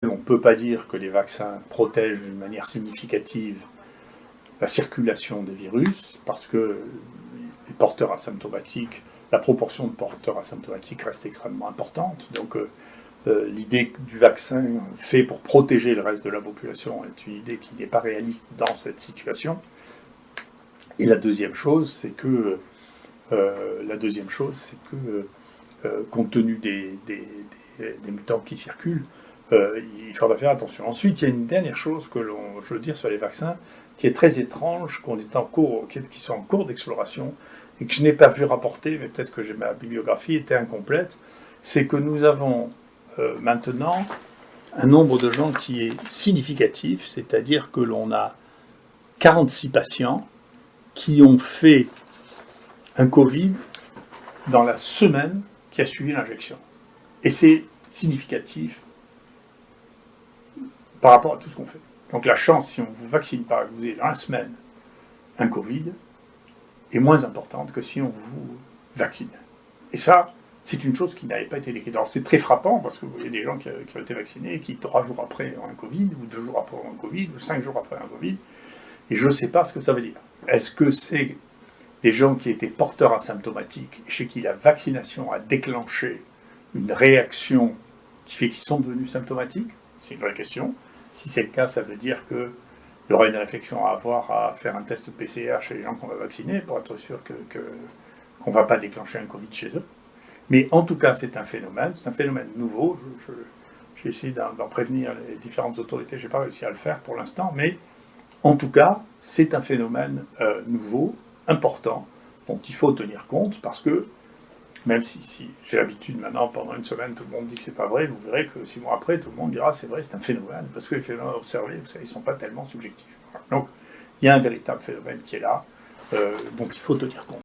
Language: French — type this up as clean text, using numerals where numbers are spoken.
On ne peut pas dire que les vaccins protègent d'une manière significative la circulation des virus, parce que les porteurs asymptomatiques, la proportion de porteurs asymptomatiques reste extrêmement importante. Donc l'idée du vaccin fait pour protéger le reste de la population est une idée qui n'est pas réaliste dans cette situation. Et la deuxième chose, c'est que, compte tenu des mutants qui circulent, il faudra faire attention. Ensuite, il y a une dernière chose que je veux dire sur les vaccins, qui est très étrange, qui sont en cours d'exploration, et que je n'ai pas vu rapporter, mais peut-être que ma bibliographie était incomplète, c'est que nous avons maintenant un nombre de gens qui est significatif, c'est-à-dire que l'on a 46 patients qui ont fait un Covid dans la semaine qui a suivi l'injection. Et c'est significatif par rapport à tout ce qu'on fait. Donc la chance, si on ne vous vaccine pas, que vous ayez dans la semaine un Covid, est moins importante que si on vous vaccine. Et ça, c'est une chose qui n'avait pas été décrite. Alors c'est très frappant, parce que vous voyez des gens qui ont été vaccinés et qui 3 jours après ont un Covid, ou 2 jours après ont un Covid, ou 5 jours après un Covid, et je ne sais pas ce que ça veut dire. Est-ce que c'est des gens qui étaient porteurs asymptomatiques, et chez qui la vaccination a déclenché une réaction qui fait qu'ils sont devenus symptomatiques? C'est une vraie question. Si c'est le cas, ça veut dire qu'il y aura une réflexion à avoir à faire un test PCR chez les gens qu'on va vacciner pour être sûr qu'on ne va pas déclencher un Covid chez eux. Mais en tout cas, c'est un phénomène nouveau. J'ai essayé d'en prévenir les différentes autorités, je n'ai pas réussi à le faire pour l'instant, mais en tout cas, c'est un phénomène nouveau, important, dont il faut tenir compte, parce que même si j'ai l'habitude maintenant, pendant une semaine, tout le monde dit que c'est pas vrai, vous verrez que 6 mois après, tout le monde dira c'est vrai, c'est un phénomène, parce que les phénomènes observés, vous savez, ils ne sont pas tellement subjectifs. Voilà. Donc, il y a un véritable phénomène qui est là, dont il faut tenir compte.